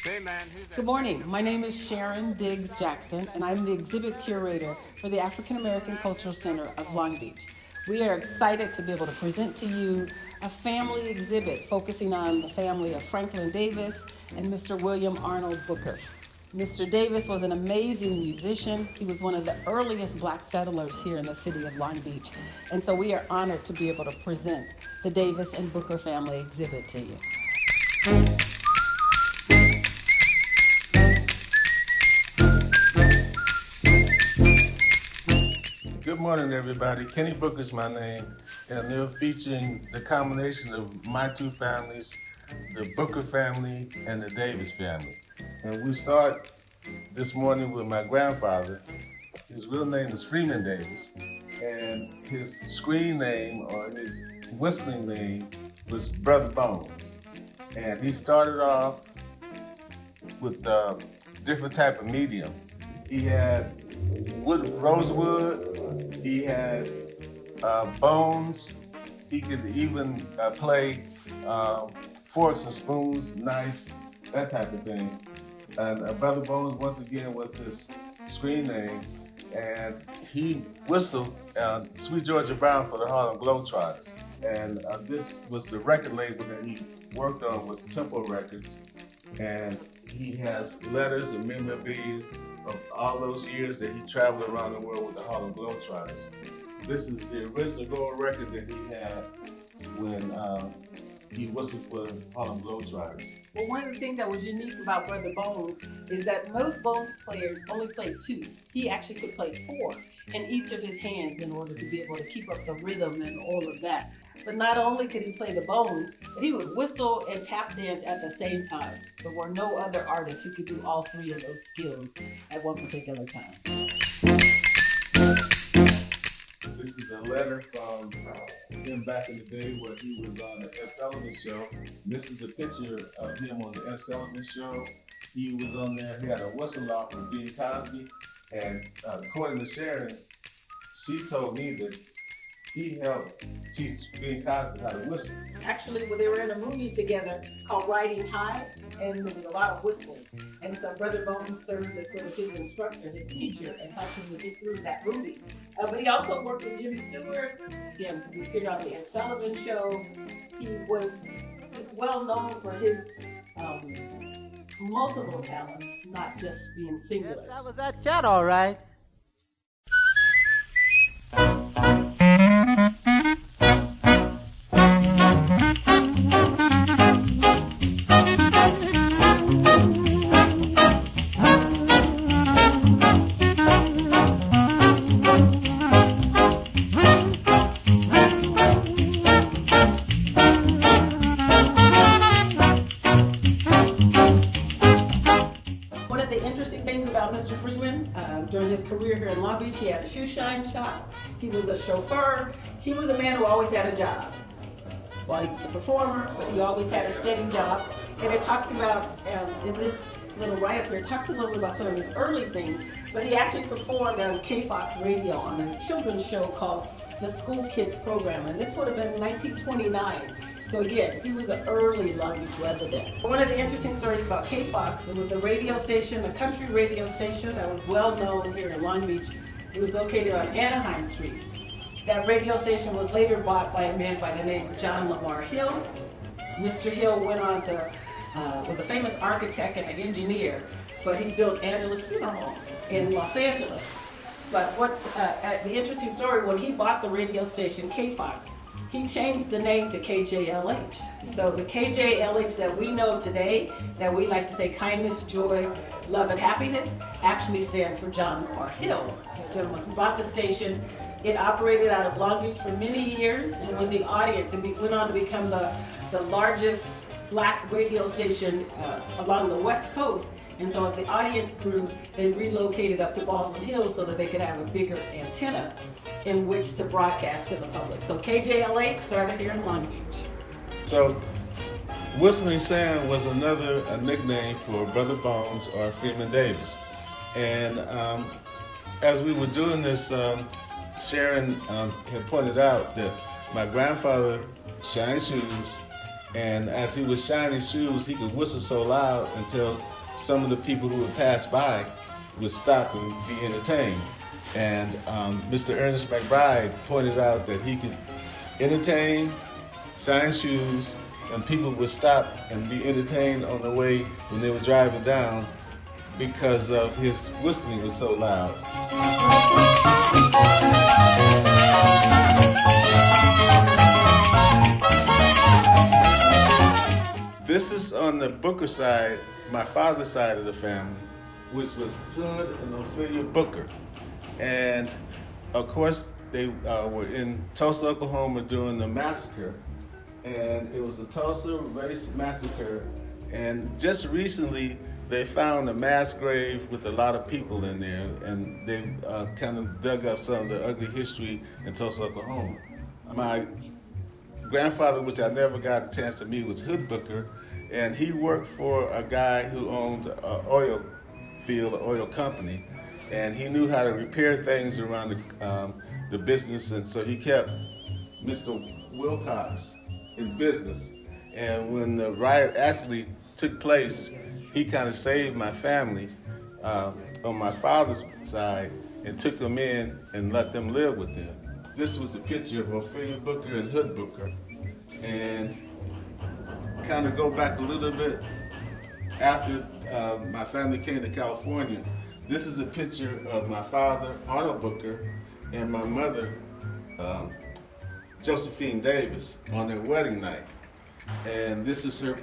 Good morning. My name is Sharon Jackson, and I'm the exhibit curator for the African American Cultural Center of Long Beach. We are excited to be able to present to you a family exhibit focusing on the family of Franklin Davis and Mr. William Arnold Booker. Mr. Davis was an amazing musician. He was one of the earliest black settlers here in the city of Long Beach. And so we are honored to be able to present the Davis and Booker family exhibit to you. Good morning, everybody. Kenny Booker's my name, and they're featuring the combination of my two families, the Booker family and the Davis family. And we start this morning with my grandfather. His real name is Freeman Davis, and his screen name or his whistling name was Brother Bones. And he started off with different type of medium. He had rosewood, he had bones, he could even play forks and spoons, knives, that type of thing. And Brother Bones, once again, was his screen name, and he whistled Sweet Georgia Brown for the Harlem Globetrotters. And this was the record label that he worked on, was Tempo Records, and he has letters and memorabilia of all those years that he traveled around the world with the Harlem Globetrotters. This is the original gold record that he had when he whistled for the Harlem Globetrotters. Well, one of the things that was unique about Brother Bones is that most Bones players only play two. He actually could play four in each of his hands in order to be able to keep up the rhythm and all of that. But not only could he play the bones, but he would whistle and tap dance at the same time. There were no other artists who could do all three of those skills at one particular time. This is a letter from him back in the day where he was on the Ed Sullivan Show. This is a picture of him on the Ed Sullivan Show. He was on there, he had a whistle off from Bing Cosby, and according to Sharon, she told me that he helped teach Bing Cosby how to whistle. Actually, when they were in a movie together called Riding High, and there was a lot of whistling. And so Brother Bones served as sort of his instructor, his teacher, and helped him to get through that movie. But he also worked with Jimmy Stewart. Again, he appeared on the Ed Sullivan Show. He was just well known for his multiple talents, not just being singular. Yes, that was that cat, all right. Mr. Freeman, during his career here in Long Beach, he had a shoe shine shop. He was a chauffeur. He was a man who always had a job. Well, he was a performer, but he always had a steady job. And it talks about, in this little write-up here, it talks a little bit about some of his early things, but he actually performed on KFOX radio on a children's show called the School Kids Program, and this would have been 1929. So again, he was an early Long Beach resident. One of the interesting stories about KFOX, it was a radio station, a country radio station that was well known here in Long Beach. It was located on Anaheim Street. That radio station was later bought by a man by the name of John Lamar Hill. Mr. Hill went on to, was a famous architect and an engineer, but he built Angelus Funeral Home in Los Angeles. But what's the interesting story, when he bought the radio station KFOX, he changed the name to KJLH. So the KJLH that we know today, that we like to say kindness, joy, love, and happiness, actually stands for John Lamar Hill. The gentleman who bought the station. It operated out of Long Beach for many years, and with the audience, it went on to become the largest black radio station along the West Coast. And so as the audience grew, they relocated up to Baldwin Hills so that they could have a bigger antenna in which to broadcast to the public. So KJLH started here in Long Beach. So Whistling Sam was another nickname for Brother Bones or Freeman Davis. And as we were doing this, Sharon had pointed out that my grandfather shined shoes, And as he was shining shoes, he could whistle so loud until some of the people who would pass by would stop and be entertained. And Mr. Ernest McBride pointed out that he could entertain, shine shoes, and people would stop and be entertained on the way when they were driving down because of his whistling was so loud. This is on the Booker side, my father's side of the family, which was Hood and Ophelia Booker. And of course, they were in Tulsa, Oklahoma during the massacre. And it was a Tulsa race massacre. And just recently, they found a mass grave with a lot of people in there. And they kind of dug up some of the ugly history in Tulsa, Oklahoma. My grandfather, which I never got a chance to meet, was Hood Booker. And he worked for a guy who owned an oil field, an oil company. And he knew how to repair things around the business, and so he kept Mr. Wilcox in business. And when the riot actually took place, he kind of saved my family on my father's side and took them in and let them live with them. This was a picture of Ophelia Booker and Hood Booker. And kind of go back a little bit after my family came to California. This is a picture of my father, Arnold Booker, and my mother, Josephine Davis, on their wedding night. And this is her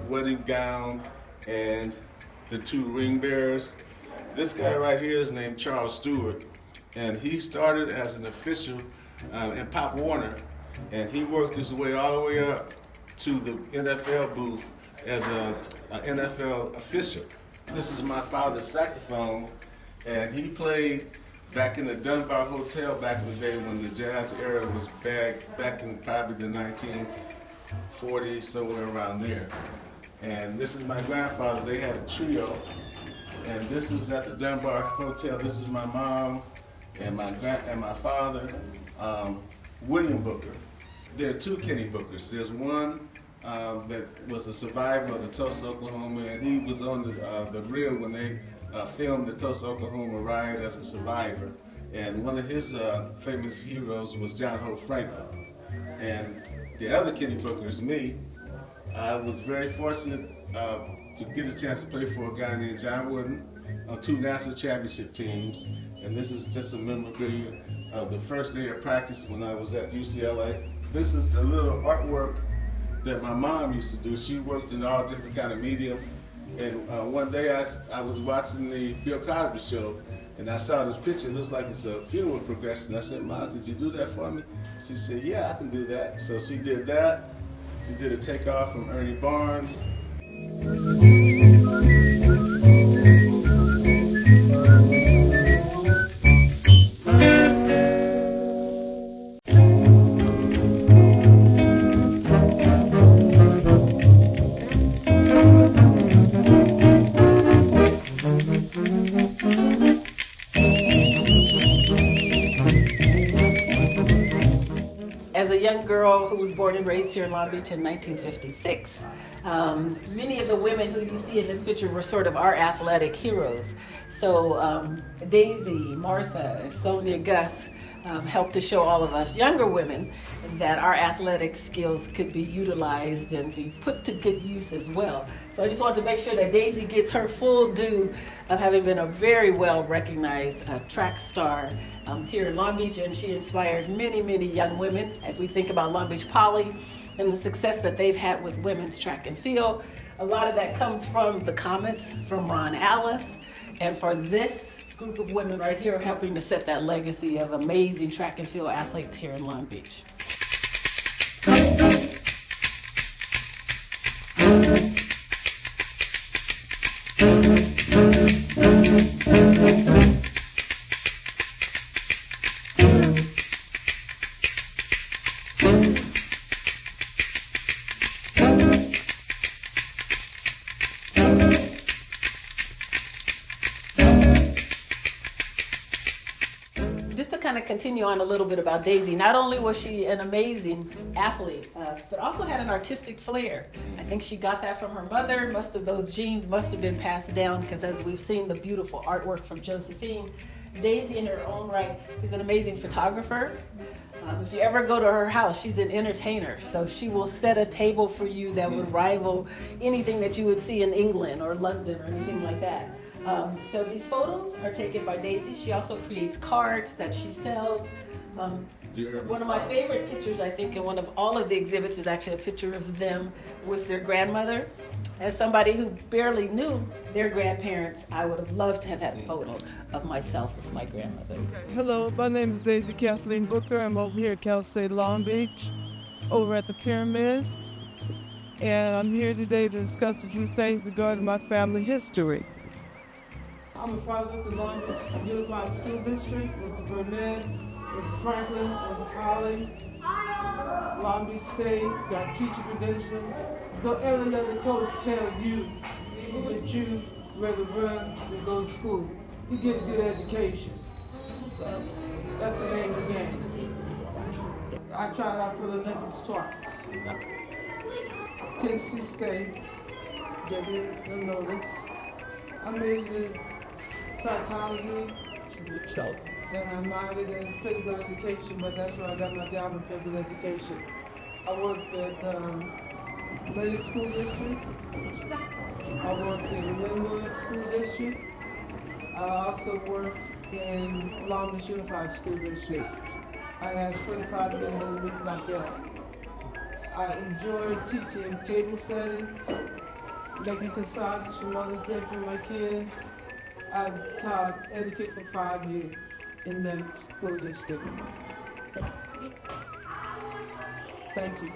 wedding gown and the two ring bearers. This guy right here is named Charles Stewart, and he started as an official in Pop Warner, and he worked his way all the way up to the NFL booth as an NFL official. This is my father's saxophone, and he played back in the Dunbar Hotel back in the day when the jazz era was back in probably the 1940s, somewhere around there. And this is my grandfather. They had a trio, and this is at the Dunbar Hotel. This is my mom and my father, William Booker. There are two Kenny Bookers. There's one that was a survivor of the Tulsa, Oklahoma, and he was on the reel when they filmed the Tulsa, Oklahoma riot as a survivor. And one of his famous heroes was John Hope Franklin. And the other Kenny Booker is me. I was very fortunate to get a chance to play for a guy named John Wooden on 2 national championship teams. And this is just a memorabilia of the first day of practice when I was at UCLA. This is a little artwork that my mom used to do. She worked in all different kind of media. And one day I was watching the Bill Cosby show, and I saw this picture. It looks like it's a funeral progression. I said, Mom, could you do that for me? She said, yeah, I can do that. So she did that. She did a takeoff from Ernie Barnes. As a young girl who was born and raised here in Long Beach in 1956, many of the women who you see in this picture were sort of our athletic heroes. So Daisy, Martha, Sonia, Gus helped to show all of us younger women that our athletic skills could be utilized and be put to good use as well. So I just want to make sure that Daisy gets her full due of having been a very well recognized track star here in Long Beach, and she inspired many, many young women as we think about Long Beach Poly and the success that they've had with women's track and field. A lot of that comes from the comments from Ron Alice, and for this group of women right here helping to set that legacy of amazing track and field athletes here in Long Beach. continue on a little bit about Daisy. Not only was she an amazing athlete, but also had an artistic flair. I think she got that from her mother. Those genes must have been passed down, because as we've seen the beautiful artwork from Josephine, Daisy in her own right is an amazing photographer. If you ever go to her house, she's an entertainer. So she will set a table for you that would rival anything that you would see in England or London or anything like that. So these photos are taken by Daisy. She also creates cards that she sells. One of my favorite pictures, I think, in one of all of the exhibits is actually a picture of them with their grandmother. As somebody who barely knew their grandparents, I would have loved to have had a photo of myself with my grandmother. Hello, my name is Daisy Kathleen Booker. I'm over here at Cal State Long Beach, over at the Pyramid. And I'm here today to discuss a few things regarding my family history. I'm a product of the Long Beach Unified School District, with Burnett, with Franklin, with Holly, Long Beach State, got teacher credential. Don't ever let the coach tell you that you rather run than go to school. You get a good education. So that's the name of the game. I tried out for the Olympics twice. Tennessee State, get the notice. I majored in psychology, and I minored in physical education, but that's where I got my job in physical education. I worked at Narrated School District. I worked in Linwood School District. I also worked in Long Beach Unified School District. I have 25 years underneath my belt. I enjoy teaching table setting, making corsage for Mother's Day for my kids. I taught etiquette for 5 years in the school district. Thank you.